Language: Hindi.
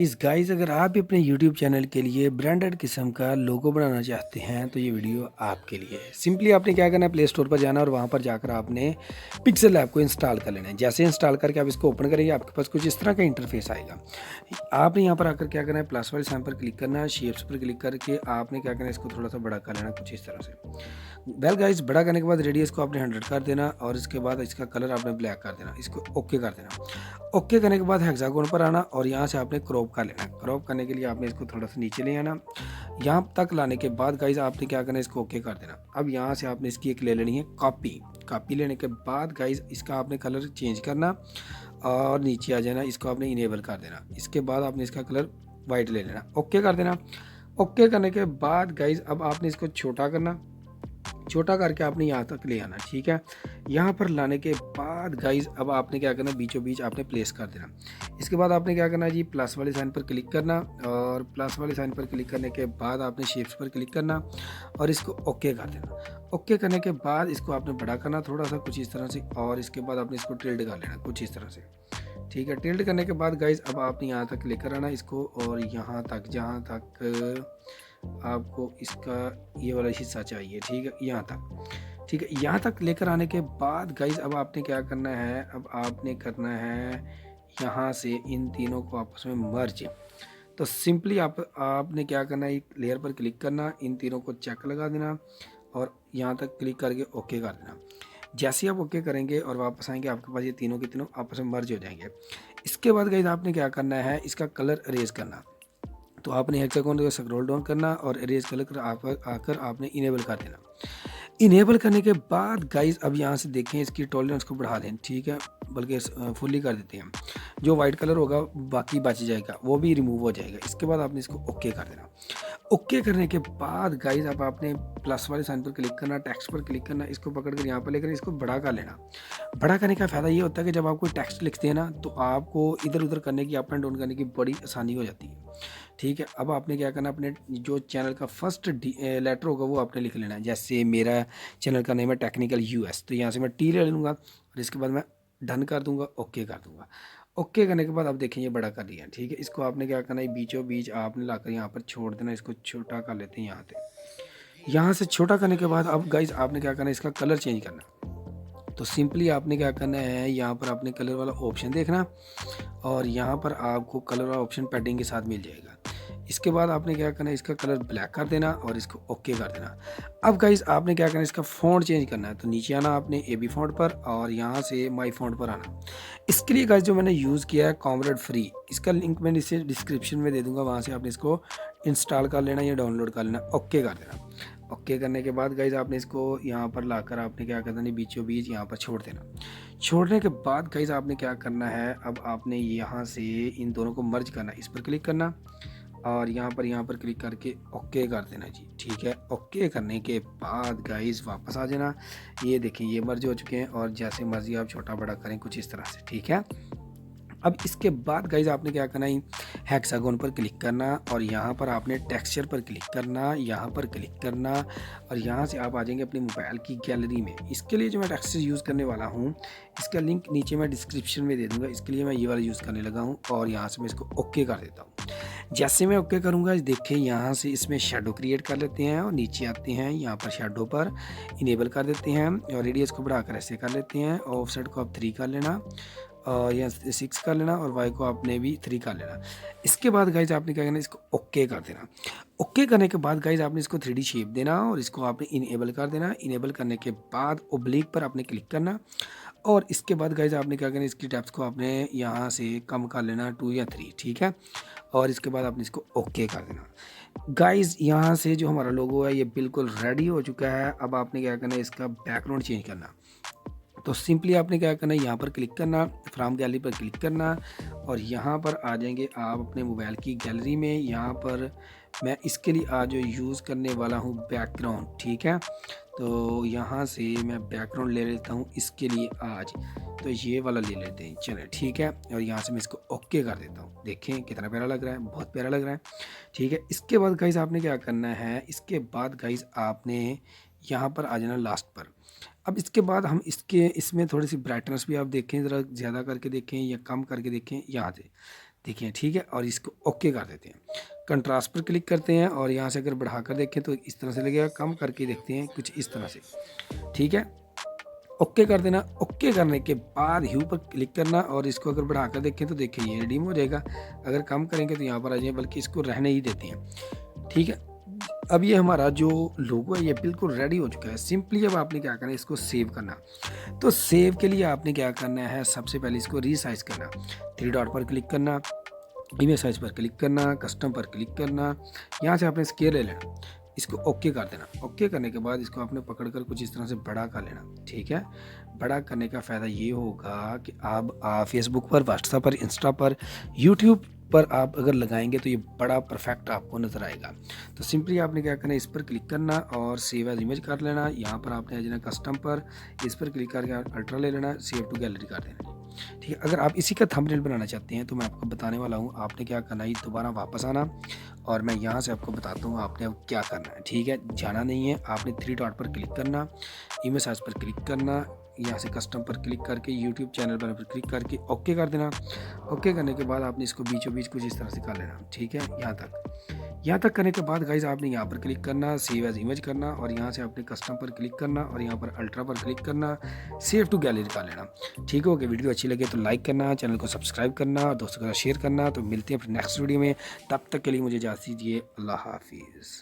इस गाइस अगर आप भी अपने यूट्यूब चैनल के लिए ब्रांडेड किस्म का लोगो बनाना चाहते हैं तो ये वीडियो आपके लिए है। सिंपली आपने क्या करना है, प्ले स्टोर पर जाना है और वहाँ पर जाकर आपने पिक्सल लैब को इंस्टॉल कर लेना है। जैसे इंस्टॉल करके आप इसको ओपन करेंगे आपके पास कुछ इस तरह का इंटरफेस आएगा। आपने यहाँ पर आकर क्या करना है, प्लस वाले साइन पर क्लिक करना है, शेप्स पर क्लिक करके आपने क्या करना है, इसको थोड़ा सा बड़ा कर लेना कुछ इस तरह से। वेल गाइस, बड़ा करने के बाद रेडियस को आपने 100 कर देना और इसके बाद इसका कलर आपने ब्लैक कर देना, इसको ओके कर देना। ओके करने के बाद हेक्सागोन पर आना और यहाँ से आपने क्रॉप कर लेना। क्रॉप करने के लिए आपने इसको थोड़ा सा नीचे ले आना। यहाँ तक लाने के बाद गाइस आपने क्या करना है, इसको ओके कर देना। अब यहाँ से आपने इसकी एक ले लेनी है कॉपी। कॉपी लेने के बाद गाइस इसका आपने कलर चेंज करना और नीचे आ जाना, इसको आपने इनेबल कर देना। इसके बाद आपने इसका कलर वाइट ले लेना, ओके कर देना। ओके करने के बाद गाइस अब आपने इसको छोटा करना, छोटा करके आपने यहाँ तक ले आना, ठीक है। यहाँ पर लाने के बाद गाइज अब आपने क्या करना, बीचों बीच आपने प्लेस कर देना। इसके बाद आपने क्या करना है जी, प्लस वाले साइन पर क्लिक करना और प्लस वाले साइन पर क्लिक करने के बाद आपने शेप्स पर क्लिक करना और इसको ओके कर देना। ओके करने के बाद इसको आपने बड़ा करना थोड़ा सा कुछ इस तरह से और इसके बाद आपने इसको टिल्ड कर लेना कुछ इस तरह से, ठीक है। टिल्ड करने के बाद गाइज अब आपने यहाँ तक लेकर आना इसको और यहाँ तक जहाँ तक आपको इसका ये वाला हिस्सा चाहिए, ठीक है, यहाँ तक, ठीक है। यहाँ तक लेकर आने के बाद गाइज अब आपने क्या करना है, अब आपने करना है यहाँ से इन तीनों को आपस में मर्ज। तो सिंपली आपने क्या करना है, एक लेयर पर क्लिक करना, इन तीनों को चेक लगा देना और यहाँ तक क्लिक करके ओके कर देना। जैसे आप ओके करेंगे और वापस आएंगे आपके पास ये तीनों के तीनों आपस में मर्ज हो जाएंगे। इसके बाद गाइज आपने क्या करना है, इसका कलर अरेज करना। तो आपने हेक्सागोन को स्क्रॉल डाउन करना और इरेज कलर आकर आपने इनेबल कर देना। इनेबल करने के बाद गाइज अब यहाँ से देखें इसकी टॉलरेंस को बढ़ा दें, ठीक है, बल्कि फुल्ली कर देते हैं। जो वाइट कलर होगा बाकी बच जाएगा, वो भी रिमूव हो जाएगा। इसके बाद आपने इसको ओके कर देना। ओके करने के बाद गाइज अब आपने प्लस वाले साइन पर क्लिक करना, टेक्स्ट पर क्लिक करना, इसको पकड़कर यहाँ पर लेकर इसको बड़ा कर लेना। बड़ा करने का फ़ायदा ये होता है कि जब आप कोई टेक्स्ट लिखते हैं ना तो आपको इधर उधर करने की, अप एंड डाउन करने की बड़ी आसानी हो जाती है, ठीक है। अब आपने क्या करना, अपने जो चैनल का फर्स्ट लेटर होगा वो आपने लिख लेना है। जैसे मेरा चैनल का नेम है टेक्निकल यूएस, तो यहाँ से मैं टी ले लूँगा और इसके बाद मैं डन कर दूंगा, ओके कर दूंगा। ओके करने के बाद अब देखें ये बड़ा कर लिया, ठीक है। इसको आपने क्या करना है, बीचों बीच आपने लाकर यहाँ पर छोड़ देना। इसको छोटा कर लेते हैं यहाँ से छोटा करने के बाद अब गाइज आपने क्या करना है, इसका कलर चेंज करना। तो सिंपली आपने क्या करना है, यहाँ पर आपने कलर वाला ऑप्शन देखना और यहाँ पर आपको कलर वाला ऑप्शन पैडिंग के साथ मिल जाएगा। इसके बाद आपने क्या करना है, इसका कलर ब्लैक कर देना और इसको ओके कर देना। अब गाइस आपने क्या करना है, इसका फ़ॉन्ट चेंज करना है। तो नीचे आना आपने ए बी फ़ॉन्ट पर और यहाँ से माई फ़ॉन्ट पर आना। इसके लिए गाइस जो मैंने यूज़ किया है कॉमरेड फ्री, इसका लिंक मैंने इसे डिस्क्रिप्शन में दे दूँगा, वहाँ से आपने इसको इंस्टॉल कर लेना या डाउनलोड कर लेना, ओके कर देना। ओके करने के बाद गाइज आपने इसको यहाँ पर लाकर आपने क्या करना है, बीचों बीच यहाँ पर छोड़ देना। छोड़ने के बाद गाइज आपने क्या करना है, अब आपने यहाँ से इन दोनों को मर्ज करना, इस पर क्लिक करना और यहाँ पर क्लिक करके ओके कर देना जी, ठीक है। ओके करने के बाद गाइज वापस आ जाना। ये देखें ये मर्ज हो चुके हैं और जैसे मर्जी आप छोटा बड़ा करें कुछ इस तरह से, ठीक है। अब इसके बाद गाइज आपने क्या करना है, हेक्सागोन पर क्लिक करना और यहाँ पर आपने टेक्सचर पर क्लिक करना, यहाँ पर क्लिक करना और यहाँ से आप आ जाएंगे अपने मोबाइल की गैलरी में। इसके लिए जो मैं टेक्सचर यूज़ करने वाला हूँ इसका लिंक नीचे मैं डिस्क्रिप्शन में दे दूँगा। इसके लिए मैं ये वाला यूज़ करने लगा हूँ और यहाँ से मैं इसको ओके कर देता हूँ। जैसे मैं ओके करूँगा देखिए यहाँ से इसमें शेडो क्रिएट कर लेते हैं और नीचे आते हैं, यहाँ पर शेडो पर इनेबल कर देते हैं और रेडियस को बढ़ाकर ऐसे कर लेते हैं। ऑफसेट को आप 3 कर लेना और या 6 कर लेना और वाई को आपने भी 3 कर लेना। इसके बाद गाइज आपने क्या करना, इसको ओके कर देना। ओके करने के बाद गाइज आपने इसको 3D शेप देना और इसको आपने इनेबल कर देना। इनेबल करने के बाद ओब्लिक पर आपने क्लिक करना और इसके बाद गाइज आपने क्या करना, इसकी डेप्थ को आपने यहाँ से कम कर लेना 2 या 3, ठीक है। और इसके बाद आपने इसको ओके कर देना। गाइज यहाँ से जो हमारा लोगो है ये बिल्कुल रेडी हो चुका है। अब आपने क्या करना है, इसका बैकग्राउंड चेंज करना। तो सिंपली आपने क्या करना है, यहाँ पर क्लिक करना, फ्रॉम गैलरी पर क्लिक करना और यहाँ पर आ जाएंगे आप अपने मोबाइल की गैलरी में। यहाँ पर मैं इसके लिए आज जो यूज़ करने वाला हूँ बैकग्राउंड, ठीक है। तो यहाँ से मैं बैकग्राउंड ले लेता हूँ इसके लिए आज, तो ये वाला ले लेते हैं, चले ठीक है। और यहाँ से मैं इसको ओके कर देता हूँ। देखें कितना प्यारा लग रहा है, बहुत प्यारा लग रहा है, ठीक है। इसके बाद गाइज आपने क्या करना है, इसके बाद गाइज आपने यहाँ पर आ जाना लास्ट पर। अब इसके बाद हम इसमें थोड़ी सी ब्राइटनेस भी आप देखें, ज़रा ज़्यादा करके देखें या कम करके देखें। यहाँ से देखिए ठीक है, और इसको ओके कर देते हैं। कंट्रास्ट पर क्लिक करते हैं और यहाँ से अगर बढ़ाकर देखें तो इस तरह से लगेगा, कम करके देखते हैं कुछ इस तरह से। ठीक है, ओके कर देना। ओके करने के बाद ह्यू पर क्लिक करना और इसको अगर बढ़ाकर देखें तो देखिए ये रिडीम हो जाएगा। अगर कम करेंगे तो यहाँ पर आ जाए, बल्कि इसको रहने ही देते हैं। ठीक है, अब ये हमारा जो लोगो है ये बिल्कुल रेडी हो चुका है। सिंपली अब आपने क्या करना है, इसको सेव करना। तो सेव के लिए आपने क्या करना है, सबसे पहले इसको रीसाइज करना। थ्री डॉट पर क्लिक करना, इमेज साइज पर क्लिक करना, कस्टम पर क्लिक करना, यहाँ से आपने स्केल ले लेना, इसको ओके कर देना। ओके करने के बाद इसको आपने पकड़कर कुछ इस तरह से बड़ा कर लेना। ठीक है, बड़ा करने का फ़ायदा ये होगा कि अब आप फेसबुक पर, व्हाट्सएप पर, इंस्टा पर, यूट्यूब पर आप अगर लगाएंगे तो ये बड़ा परफेक्ट आपको नज़र आएगा। तो सिंपली आपने क्या करना है, इस पर क्लिक करना और सेव एज इमेज कर लेना। यहाँ पर आपने आ जाना कस्टम पर, इस पर क्लिक करके अल्ट्रा ले लेना, सेव टू गैलरी कर देना। ठीक है, अगर आप इसी का थंबनेल बनाना चाहते हैं तो मैं आपको बताने वाला हूँ। आपने क्या करना है, दोबारा वापस आना और मैं यहाँ से आपको बताता हूँ आपने अब क्या करना है। ठीक है, जाना नहीं है, आपने थ्री डॉट पर क्लिक करना, इमेज साइज पर क्लिक करना, यहाँ से कस्टम पर क्लिक करके यूट्यूब चैनल पर क्लिक करके ओके कर देना। ओके करने के बाद आपने इसको बीचों बीच कुछ इस तरह से कर लेना। ठीक है, यहाँ तक करने के बाद गाइज आपने यहाँ पर क्लिक करना, सेव एज इमेज करना और यहाँ से आपने कस्टम पर क्लिक करना और यहाँ पर अल्ट्रा पर क्लिक करना, सेव टू गैलरी कर लेना। ठीक हो गया। वीडियो अच्छी लगे तो लाइक करना, चैनल को सब्सक्राइब करना और दोस्तों के साथ शेयर करना। तो मिलते हैं फिर नेक्स्ट वीडियो में, तब तक के लिए मुझे इजाज़त दीजिए। अल्लाह हाफिज़।